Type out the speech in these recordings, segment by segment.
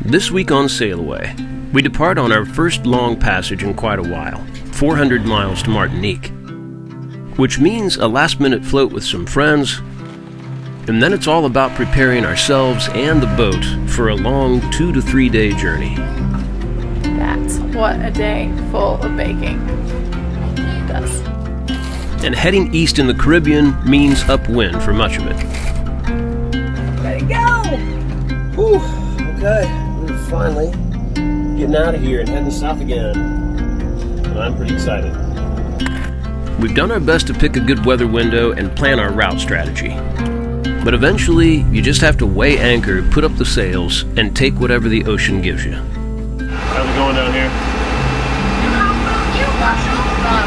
This week on SailAway, we depart on our first long passage in quite a while, 400 miles to Martinique, which means a last-minute float with some friends, and then it's all about preparing ourselves and the boat for a long 2 to 3 day journey. That's what a day full of baking does. And heading east in the Caribbean means upwind for much of it. Ready to go! Whew, okay, we're finally getting out of here and heading south again. And I'm pretty excited. We've done our best to pick a good weather window and plan our route strategy. But eventually, you just have to weigh anchor, put up the sails, and take whatever the ocean gives you. How's it going down here?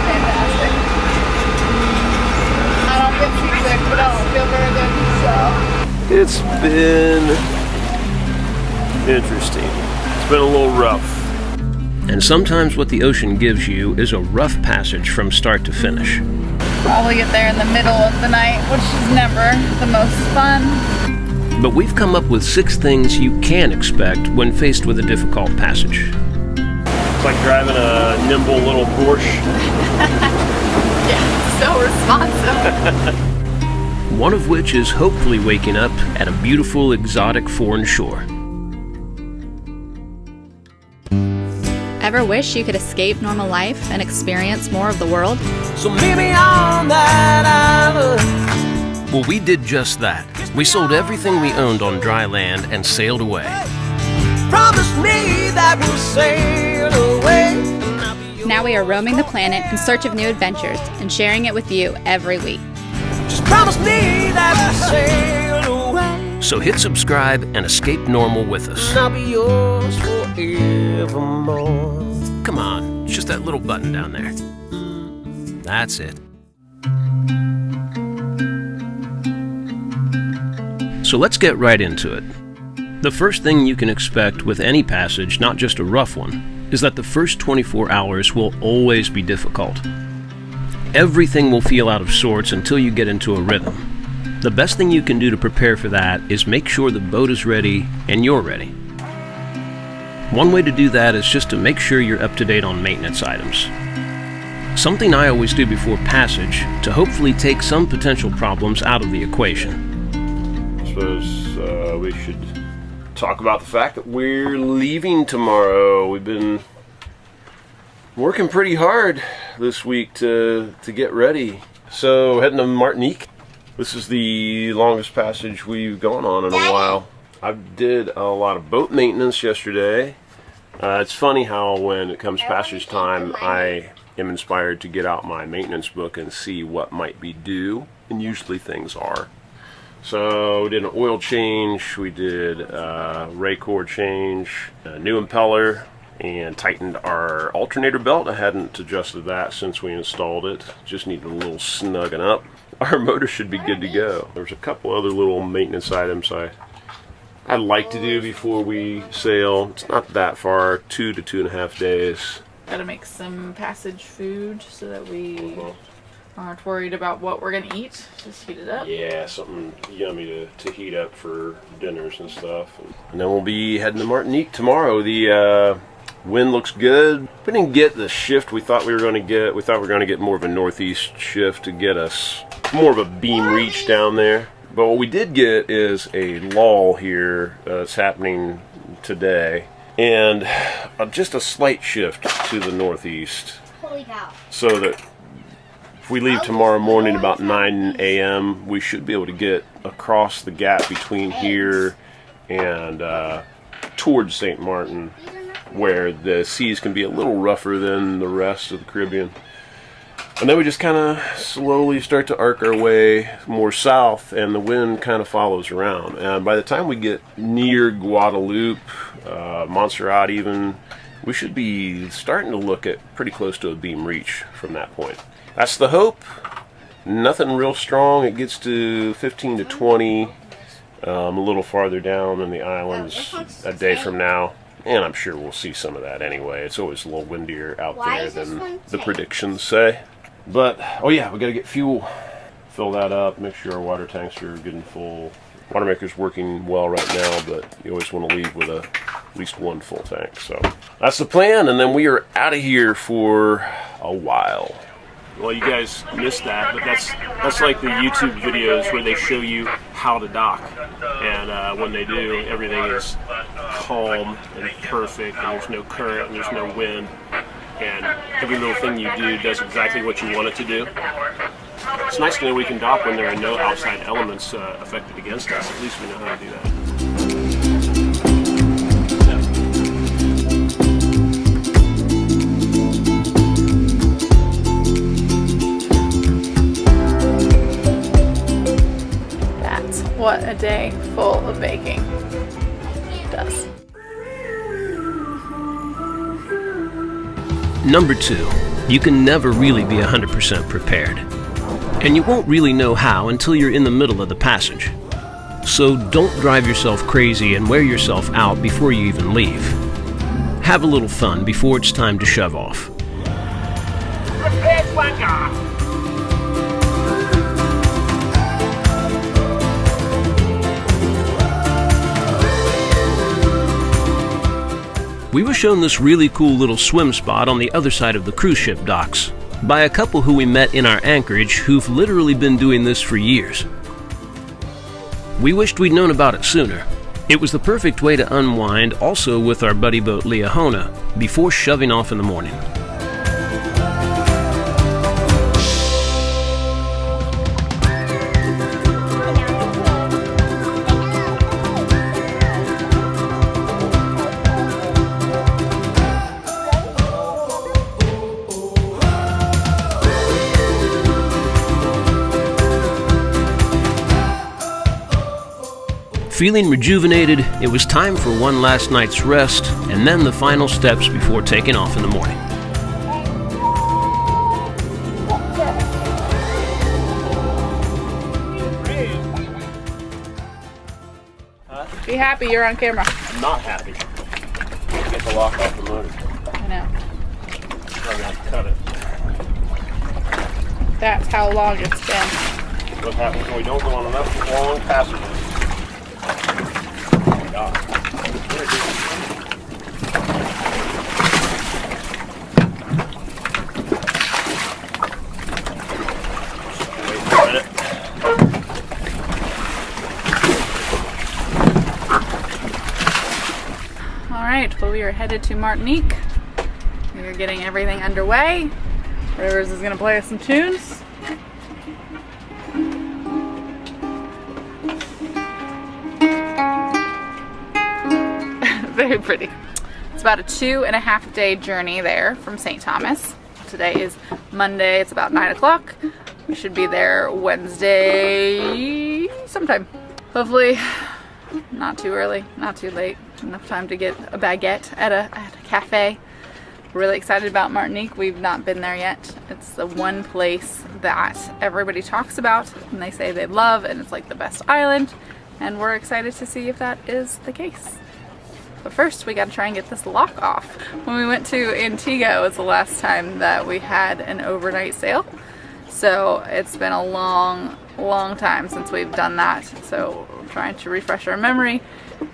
Fantastic. I don't get seasick, but I don't feel very good, so. It's been interesting. It's been a little rough. And sometimes what the ocean gives you is a rough passage from start to finish. Probably get there in the middle of the night, which is never the most fun. But we've come up with 6 things you can expect when faced with a difficult passage. It's like driving a nimble little Porsche. Yeah, so responsive. One of which is hopefully waking up at a beautiful, exotic foreign shore. Ever wish you could escape normal life and experience more of the world? So maybe on that island. Well, we did just that. We sold everything we owned on dry land and sailed away. Promise me that we'll sail away. Now we are roaming the planet in search of new adventures and sharing it with you every week. Just promise me that we'll sail away. So hit subscribe and escape normal with us. I'll be yours forevermore. Come on, it's just that little button down there. That's it. So let's get right into it. The first thing you can expect with any passage, not just a rough one, is that the first 24 hours will always be difficult. Everything will feel out of sorts until you get into a rhythm. The best thing you can do to prepare for that is make sure the boat is ready and you're ready. One way to do that is just to make sure you're up to date on maintenance items. Something I always do before passage to hopefully take some potential problems out of the equation. I suppose we should talk about the fact that we're leaving tomorrow. We've been working pretty hard this week to get ready. So heading to Martinique. This is the longest passage we've gone on in a while. I did a lot of boat maintenance yesterday. It's funny how when it comes passage time, I am inspired to get out my maintenance book and see what might be due, and usually things are. So we did an oil change, we did a ray core change, a new impeller, and tightened our alternator belt. I hadn't adjusted that since we installed it. Just needed a little snugging up. Our motor should be good to go. There's a couple other little maintenance items I'd like to do before we sail. It's not that far, 2 to 2.5 days. Gotta make some passage food so that we aren't worried about what we're gonna eat. Just heat it up. Yeah, something yummy to heat up for dinners and stuff. And then we'll be heading to Martinique tomorrow. The wind looks good. We didn't get the shift we thought we were going to get. We thought we were going to get more of a northeast shift to get us more of a beam reach down there. But what we did get is a lull here that's happening today, and just a slight shift to the northeast. Holy cow. So that if we leave tomorrow morning about 9 a.m., we should be able to get across the gap between here and towards St. Martin, where the seas can be a little rougher than the rest of the Caribbean. And then we just kind of slowly start to arc our way more south, and the wind kind of follows around. And by the time we get near Guadeloupe, Montserrat even, we should be starting to look at pretty close to a beam reach from that point. That's the hope. Nothing real strong. It gets to 15 to 20 a little farther down in the islands a day from now. And I'm sure we'll see some of that anyway. It's always a little windier out there than the predictions say. But, oh yeah, we got to get fuel. Fill that up, make sure our water tanks are good and full. Water maker's working well right now, but you always want to leave with a at least one full tank. So that's the plan, and then we are out of here for a while. Well, you guys missed that, but that's like the YouTube videos where they show you how to dock, and when they do, everything is calm and perfect, and there's no current, and there's no wind, and every little thing you do does exactly what you want it to do. It's nice to know we can dock when there are no outside elements affected against us. At least we know how to do that. What a day full of baking does. Number 2, you can never really be 100% prepared. And you won't really know how until you're in the middle of the passage. So don't drive yourself crazy and wear yourself out before you even leave. Have a little fun before it's time to shove off. We were shown this really cool little swim spot on the other side of the cruise ship docks by a couple who we met in our anchorage who've literally been doing this for years. We wished we'd known about it sooner. It was the perfect way to unwind, also with our buddy boat Liahona, before shoving off in the morning. Feeling rejuvenated, it was time for one last night's rest, and then the final steps before taking off in the morning. Be happy you're on camera. I'm not happy. Get the lock off the motor. I know. I'm gonna have to cut it. That's how long it's been. What happens when we don't go on enough long passages? Oh my God. Wait a minute. All right, well, we are headed to Martinique. We are getting everything underway. Rivers is gonna play us some tunes. Very pretty. It's about a 2.5 day journey there from St. Thomas. Today is Monday, it's about 9 o'clock. We should be there Wednesday sometime. Hopefully not too early, not too late. Enough time to get a baguette at a cafe. We're really excited about Martinique. We've not been there yet. It's the one place that everybody talks about and they say they love, and it's like the best island, and we're excited to see if that is the case. But first we gotta try and get this lock off. When we went to Antigua, it was the last time that we had an overnight sail. So it's been a long time since we've done that. So we're trying to refresh our memory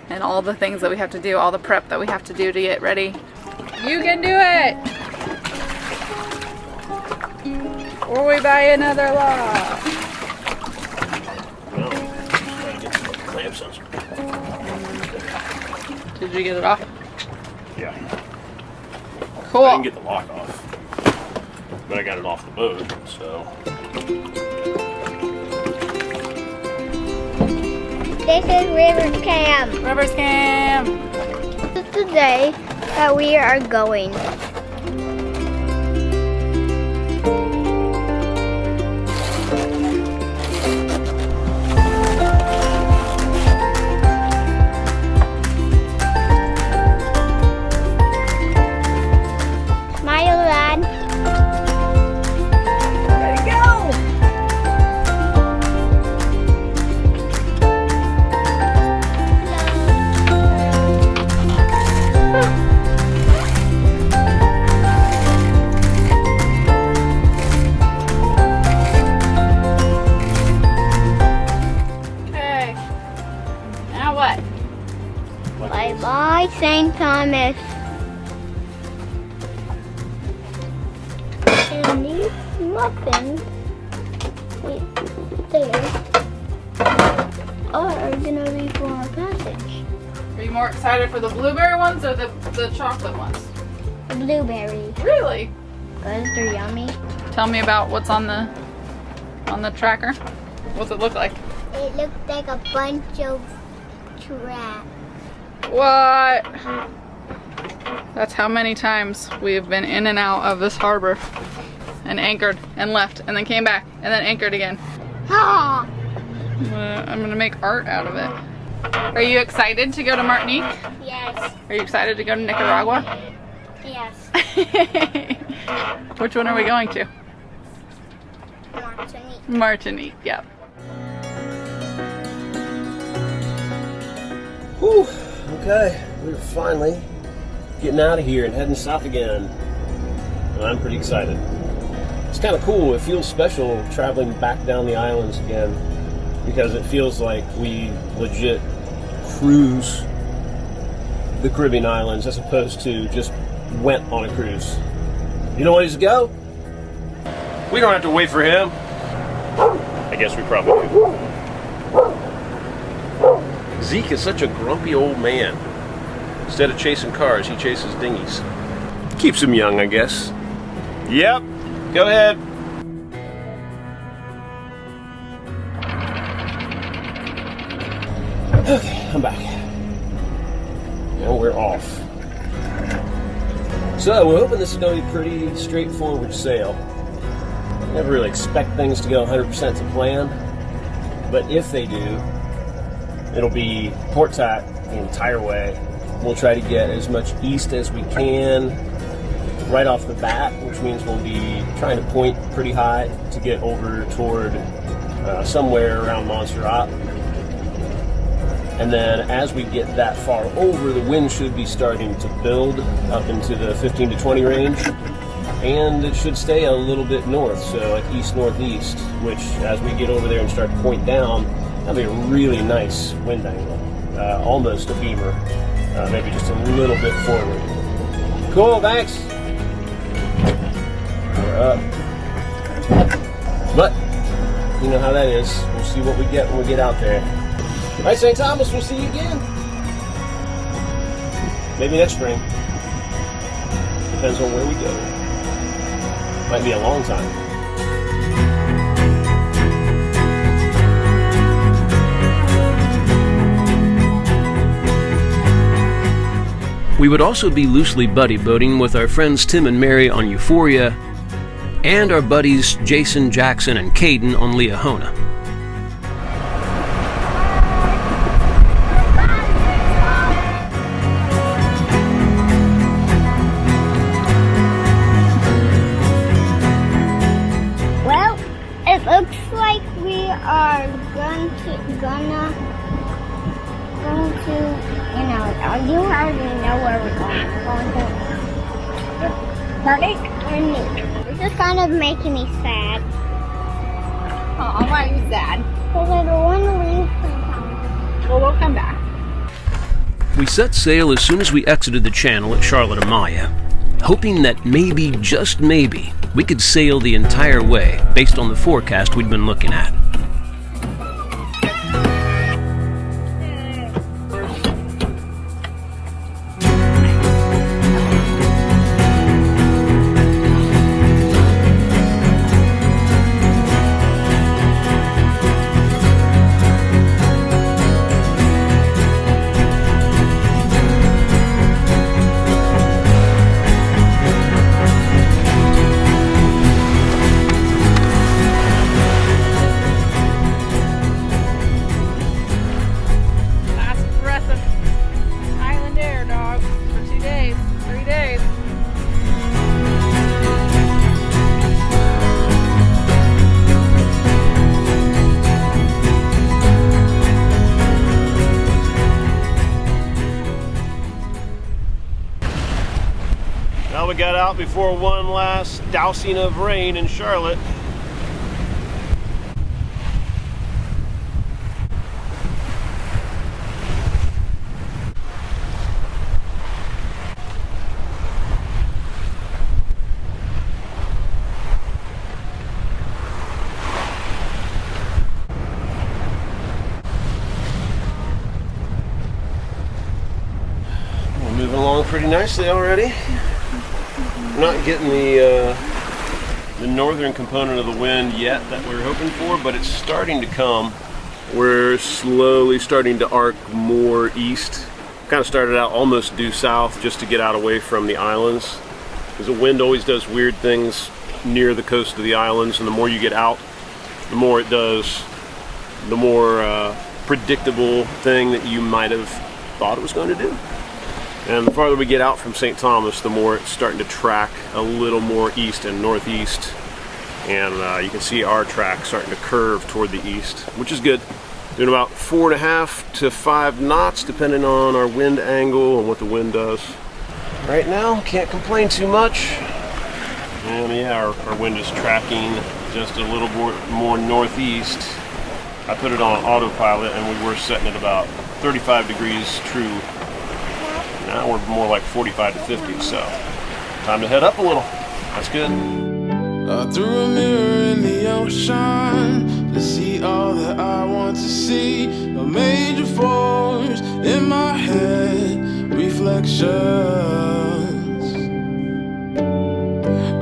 and all the things that we have to do, all the prep that we have to do to get ready. You can do it! Or we buy another lock. Well, trying to get the clamp sensor. Did you get it off? Yeah. Cool. I didn't get the lock off, but I got it off the boat, so. This is River's Camp. Rivers Camp. This is the day that we are going. Smile, lad. Ready to go! Bye, St. Thomas. And these muffins there are gonna be for our passage. Are you more excited for the blueberry ones or the chocolate ones? Blueberries. Really? Because they're yummy. Tell me about what's on the tracker. What's it look like? It looks like a bunch of traps. What? That's how many times we have been in and out of this harbor and anchored and left and then came back and then anchored again. Ah! I'm gonna make art out of it. Are you excited to go to Martinique? Yes. Are you excited to go to Nicaragua? Yes. Which one are we going to? Martinique. Martinique, yep. Whew, okay, we're finally getting out of here and heading south again. And I'm pretty excited. It's kind of cool, it feels special traveling back down the islands again because it feels like we legit cruise the Caribbean islands as opposed to just went on a cruise. You know ways to go? We don't have to wait for him. I guess we probably do. Zeke is such a grumpy old man. Instead of chasing cars, he chases dinghies. Keeps him young, I guess. Yep, go ahead. Okay, I'm back. And we're off. So, we're hoping this is going to be a pretty straightforward sail. Never really expect things to go 100% to plan, but if they do, it'll be port tack the entire way. We'll try to get as much east as we can right off the bat, which means we'll be trying to point pretty high to get over toward somewhere around Montserrat. And then as we get that far over, the wind should be starting to build up into the 15 to 20 range. And it should stay a little bit north, so like east-northeast, which as we get over there and start to point down, that'll be a really nice wind angle. Almost a beamer, maybe just a little bit forward. Cool, thanks. We're up. But, you know how that is. We'll see what we get when we get out there. All right, St. Thomas, we'll see you again. Maybe next spring. Depends on where we go. Might be a long time. We would also be loosely buddy boating with our friends Tim and Mary on Euphoria and our buddies Jason, Jackson, and Caden on Leahona. Well, it looks like we are going to, you already know where we're going. We're going to Martinique. This is kind of making me sad. Aw, why are you sad? Because I don't want to leave sometime. Well, we'll come back. We set sail as soon as we exited the channel at Charlotte Amalia, hoping that maybe, just maybe, we could sail the entire way based on the forecast we'd been looking at. Well, we got out before one last dousing of rain in Charlotte. moving along pretty nicely already. Not getting the northern component of the wind yet that we're hoping for, but it's starting to come. We're slowly starting to arc more east. Kind of started out almost due south just to get out away from the islands, because the wind always does weird things near the coast of the islands, and the more you get out, the more it does, the more predictable thing that you might have thought it was going to do. And the farther we get out from St. Thomas, the more it's starting to track a little more east and northeast. And you can see our track starting to curve toward the east, which is good. Doing about 4.5 to 5 knots, depending on our wind angle and what the wind does. Right now, can't complain too much. And yeah, our wind is tracking just a little more northeast. I put it on autopilot and we were setting it about 35 degrees true. Now we're more like 45 to 50, so time to head up a little. That's good. I threw a mirror in the ocean to see all that I want to see. A major force in my head, reflections.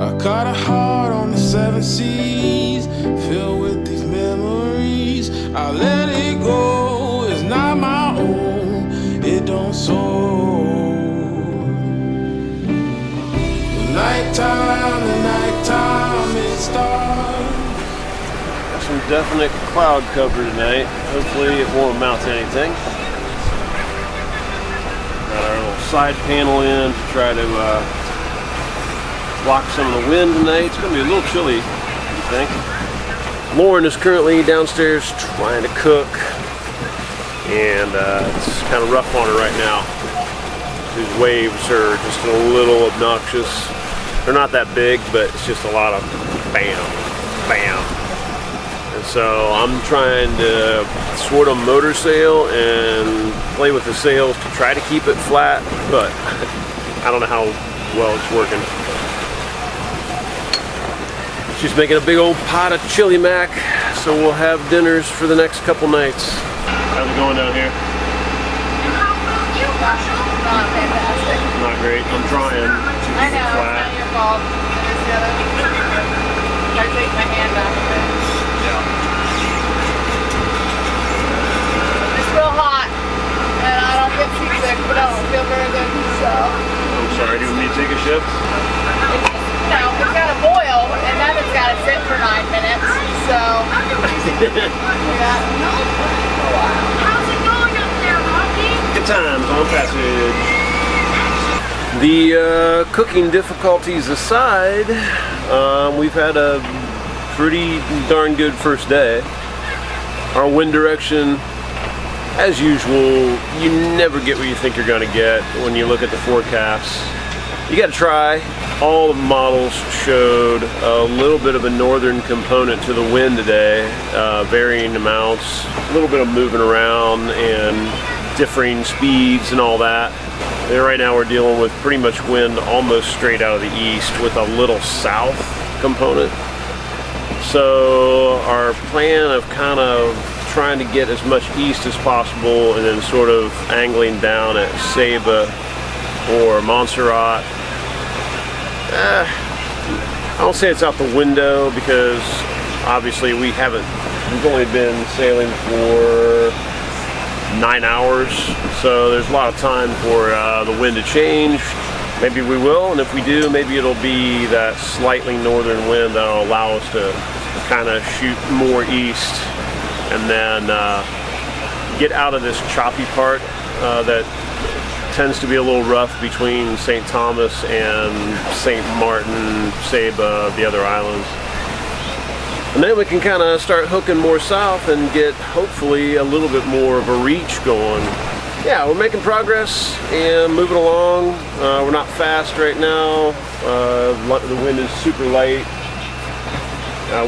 I caught a heart on the 7 seas, filled with these memories. I let it go, it's not my own, it don't soar. The nighttime it starts. Got some definite cloud cover tonight. Hopefully it won't amount to anything. Got our little side panel in to try to block some of the wind tonight. It's going to be a little chilly, I think. Lauren is currently downstairs trying to cook, and it's kind of rough on her right now. These waves are just a little obnoxious. They're not that big, but it's just a lot of bam, bam. And so I'm trying to sort of motor sail and play with the sails to try to keep it flat, but I don't know how well it's working. She's making a big old pot of chili mac, so we'll have dinners for the next couple nights. How's it going down here? Not fantastic. Not great. I'm trying. I know, it's not your fault. I just gotta take my hand off of it. It's real hot, and I don't get seasick, but I don't feel very good, so. I'm sorry, do you want me to take a shift? You know, it's gotta boil, and then it's gotta sit for 9 minutes, so. How's it going up there, Rocky? Good times on passage. The cooking difficulties aside, we've had a pretty darn good first day. Our wind direction, as usual, you never get what you think you're going to get when you look at the forecasts. You got to try. All the models showed a little bit of a northern component to the wind today, varying amounts, a little bit of moving around and differing speeds and all that. And right now we're dealing with pretty much wind almost straight out of the east with a little south component. So our plan of kind of trying to get as much east as possible and then sort of angling down at Saba or Montserrat. I don't say it's out the window because obviously we've only been sailing for 9 hours, so there's a lot of time for the wind to change. Maybe we will, and if we do, maybe it'll be that slightly northern wind that'll allow us to kind of shoot more east and then get out of this choppy part that tends to be a little rough between St. Thomas and St. Martin, Saba, the other islands. And then we can kind of start hooking more south and get hopefully a little bit more of a reach going. Yeah, we're making progress and moving along. We're not fast right now. The wind is super light.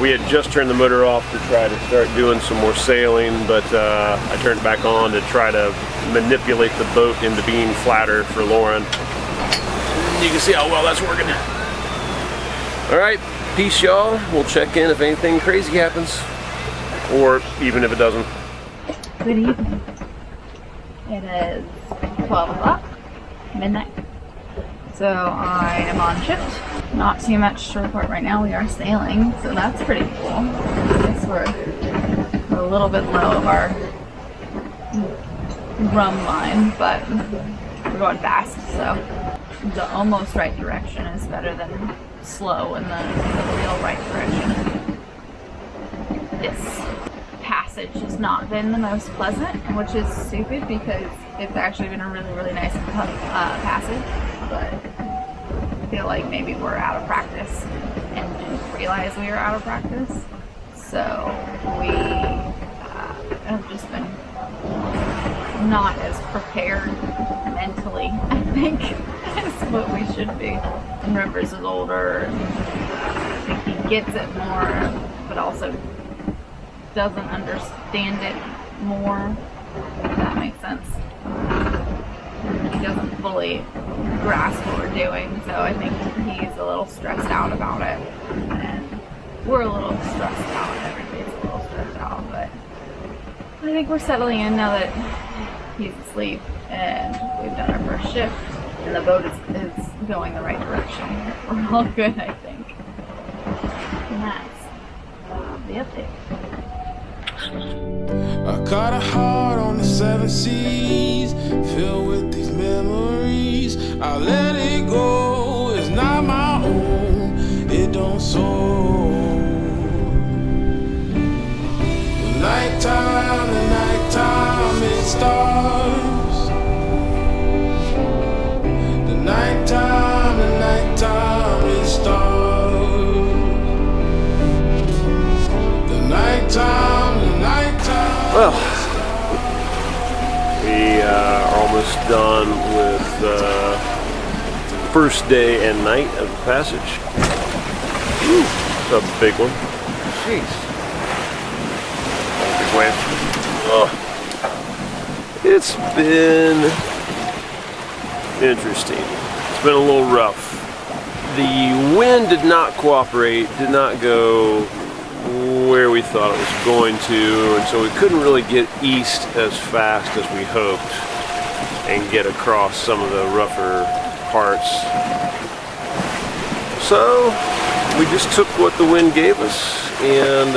We had just turned the motor off to try to start doing some more sailing, but I turned it back on to try to manipulate the boat into being flatter for Lauren. You can see how well that's working. All right, peace y'all. We'll check in if anything crazy happens, or even if it doesn't. Good evening. It is 12 o'clock midnight. So I am on shift. Not too much to report right now. We are sailing, so that's pretty cool. I guess we're a little bit low of our rum line, but we're going fast, so the almost right direction is better than slow in the real right direction. This passage has not been the most pleasant, which is stupid because it's actually been a really, really nice passage, but I feel like maybe we're out of practice and didn't realize we were out of practice. So we have just been not as prepared mentally, I think, as what we should be. And Rivers is older, I think he gets it more, but also doesn't understand it more, if that makes sense. He doesn't fully grasp what we're doing, so I think he's a little stressed out about it, and we're a little stressed out. Everybody's a little stressed out, but I think we're settling in now that he's asleep and we've done our first shift and the boat is going the right direction. We're all good, I think. And that's the update. I caught a heart on the 7 seas, filled with these memories. I let it go, it's not my own, it don't soar. The nighttime, it starts. The nighttime, it starts. The nighttime. Well, we are almost done with the first day and night of the passage. Whew, that's a big one. Jeez. Big wave. Oh. It's been interesting. It's been a little rough. The wind did not cooperate, did not go where we thought it was going to, and so we couldn't really get east as fast as we hoped and get across some of the rougher parts. So we just took what the wind gave us and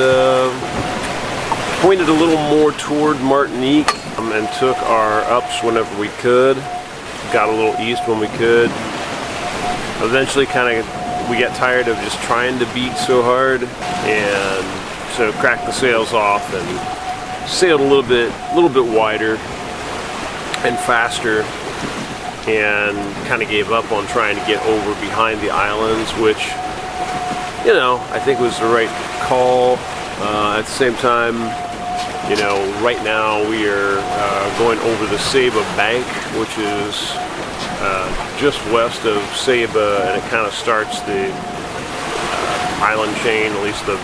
pointed a little more toward Martinique and took our ups whenever we could, got a little east when we could. Eventually we got tired of just trying to beat so hard, and so cracked the sails off and sailed a little bit wider and faster, and kind of gave up on trying to get over behind the islands, which, you know, I think was the right call. At the same time, you know, right now we are going over the Sailboat bank, which is just west of Sailboat, and it kind of starts the island chain, at least the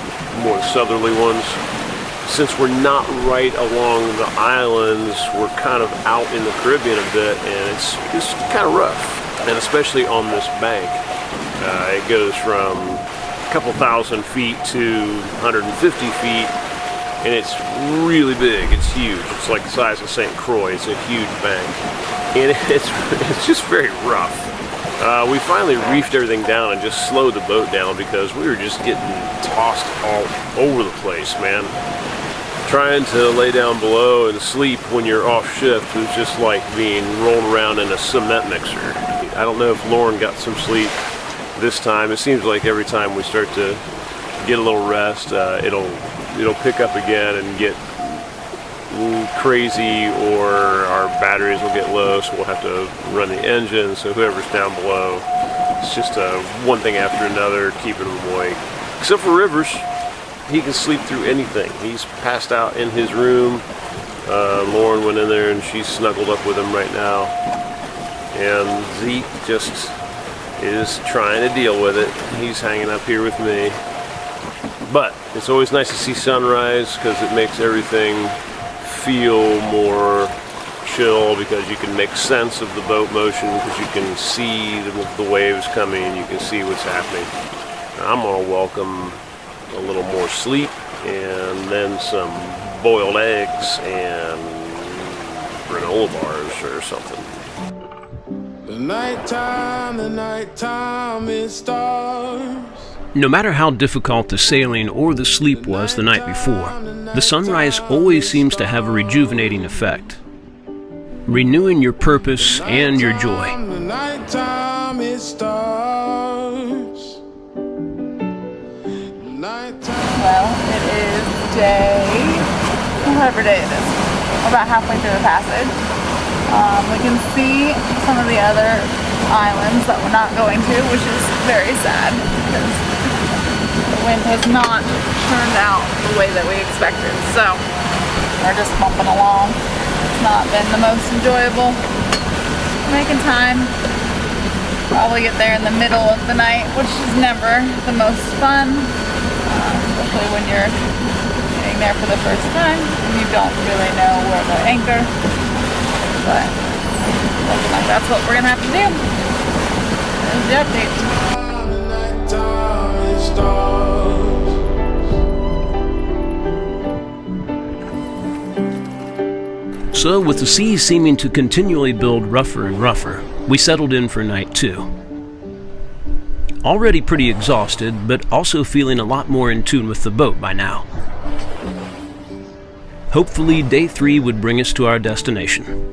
more southerly ones. Since we're not right along the islands, we're kind of out in the Caribbean a bit, and it's kind of rough, and especially on this bank. It goes from a couple thousand feet to 150 feet, and it's really big. It's huge. It's like the size of St. Croix. It's a huge bank, and it's just very rough. We finally reefed everything down and just slowed the boat down because we were just getting tossed all over the place, man. Trying to lay down below and sleep when you're off shift was just like being rolled around in a cement mixer. I don't know if Lauren got some sleep this time. It seems like every time we start to get a little rest, it'll pick up again and get crazy, or our batteries will get low, so we'll have to run the engine. So whoever's down below, it's just one thing after another, keeping them awake. Except for Rivers, he can sleep through anything. He's passed out in his room. Lauren went in there and she's snuggled up with him right now. And Zeke just is trying to deal with it. He's hanging up here with me. But it's always nice to see sunrise because it makes everything feel more chill, because you can make sense of the boat motion, because you can see the waves coming, you can see what's happening. I'm going to welcome a little more sleep and then some boiled eggs and granola bars or something. The The nighttime, it starts. No matter how difficult the sailing or the sleep was the night before, the sunrise always seems to have a rejuvenating effect, renewing your purpose and your joy. The nighttime, it starts. Well, it is whatever day it is. We're about halfway through the passage. We can see some of the other islands that we're not going to, which is very sad because the wind has not turned out the way that we expected. So we're just bumping along. It's not been the most enjoyable. We're making time. Probably get there in the middle of the night, which is never the most fun, especially when you're getting there for the first time and you don't really know where to anchor. But looking like that's what we're gonna have to do. There's the update. So, with the seas seeming to continually build rougher and rougher, we settled in for night 2. Already pretty exhausted, but also feeling a lot more in tune with the boat by now. Hopefully, day 3 would bring us to our destination.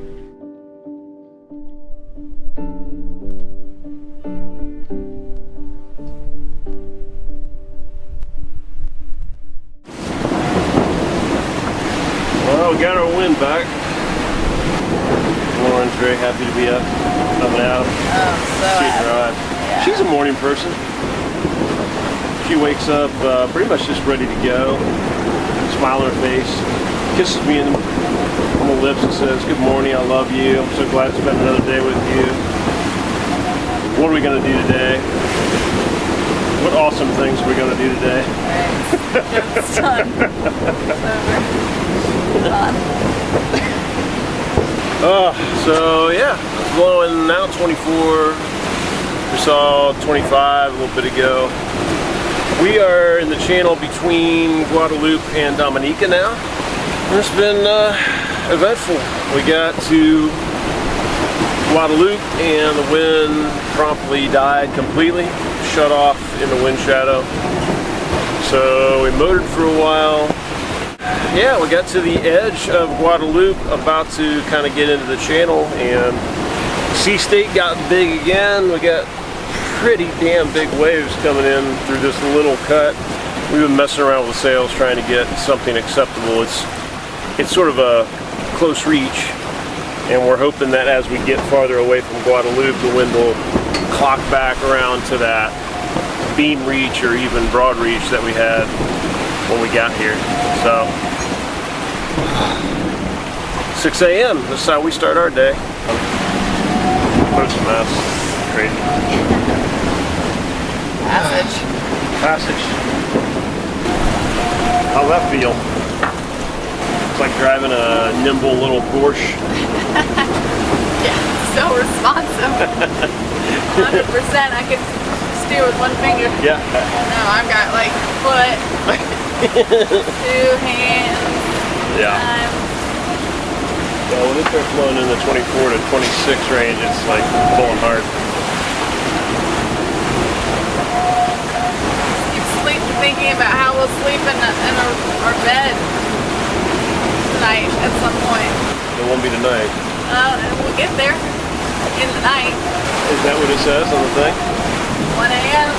Well, we got our wind back. Lauren's very happy to be up, coming out. Yeah. She's a morning person. She wakes up pretty much just ready to go. Smile on her face, kisses me on the lips and says, "Good morning, I love you. I'm so glad to spend another day with you. What are we going to do today? What awesome things are we going to do today?" It's done. It's over. Done. So yeah, it's blowing now 24. We saw 25 a little bit ago. We are in the channel between Guadeloupe and Dominica now. And it's been eventful. We got to Guadeloupe and the wind promptly died completely, shut off in the wind shadow. So we motored for a while. Yeah, we got to the edge of Guadeloupe, about to kind of get into the channel, and sea state got big again. We got pretty damn big waves coming in through this little cut. We've been messing around with the sails trying to get something acceptable. It's sort of a close reach, and we're hoping that as we get farther away from Guadeloupe, the wind will clock back around to that beam reach or even broad reach that we had when we got here. So 6 a.m. This is how we start our day. Boat's a mess. Crazy. Passage. How's that feel? It's like driving a nimble little Porsche. Yeah, so responsive. 100%. I could steer with one finger. Yeah. No, I've got like foot, 2 hands. Yeah. Well, when it starts blowing in the 24 to 26 range, it's like pulling hard. Keep thinking about how we'll sleep in our bed tonight at some point. It won't be tonight. We'll get there in the night. Is that what it says on the thing? 1 a.m.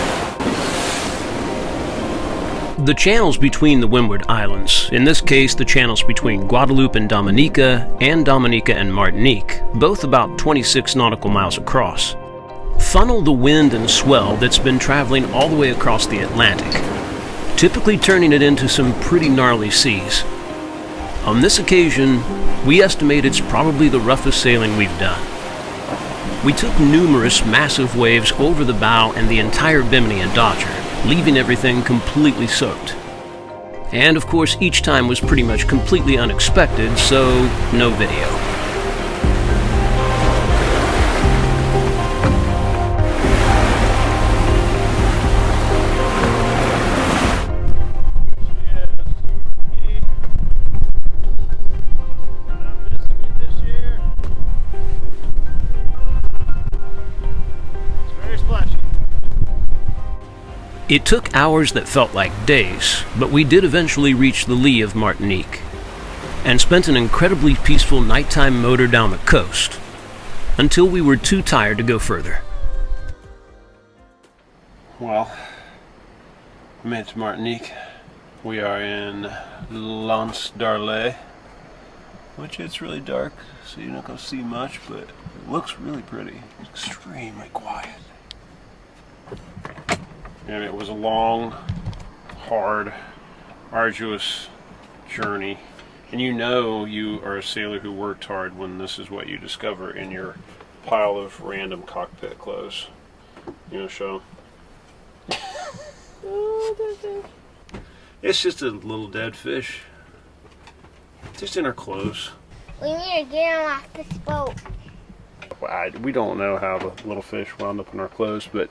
The channels between the Windward Islands, in this case the channels between Guadeloupe and Dominica and Martinique, both about 26 nautical miles across, funnel the wind and swell that's been traveling all the way across the Atlantic, typically turning it into some pretty gnarly seas. On this occasion, we estimate it's probably the roughest sailing we've done. We took numerous massive waves over the bow and the entire Bimini and Dodger, leaving everything completely soaked. And of course, each time was pretty much completely unexpected, so no video. It took hours that felt like days, but we did eventually reach the lee of Martinique, and spent an incredibly peaceful nighttime motor down the coast, until we were too tired to go further. Well, we made it to Martinique. We are in Lance d'Arlet, which it's really dark, so you're not going to see much, but it looks really pretty. It's extremely quiet. And it was a long, hard, arduous journey. And you know you are a sailor who worked hard when this is what you discover in your pile of random cockpit clothes. You know, show. It's just a little dead fish. Just in our clothes. We need to get him off this boat. We don't know how the little fish wound up in our clothes, but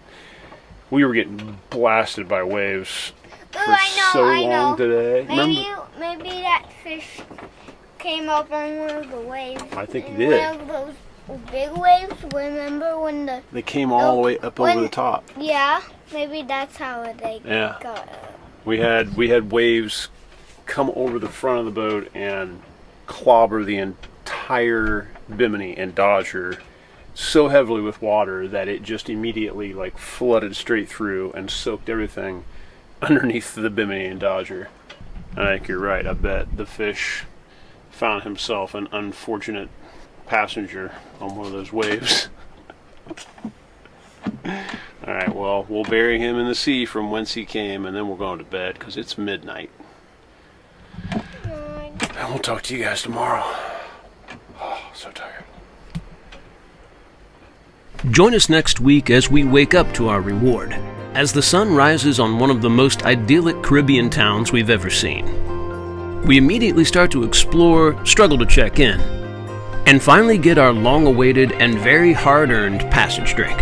we were getting blasted by waves for so long today. Maybe that fish came up on one of the waves. I think he did. One of those big waves. Remember when they came all the way up over the top? Yeah, maybe that's how they got up. We had waves come over the front of the boat and clobber the entire Bimini and Dodger so heavily with water that it just immediately like flooded straight through and soaked everything underneath the Bimini and Dodger. And I think you're right. I bet the fish found himself an unfortunate passenger on one of those waves. Alright, well, we'll bury him in the sea from whence he came, and then we're going to bed because it's midnight. And we'll talk to you guys tomorrow. Oh, so tired. Join us next week as we wake up to our reward, as the sun rises on one of the most idyllic Caribbean towns we've ever seen. We immediately start to explore, struggle to check in, and finally get our long-awaited and very hard-earned passage drink.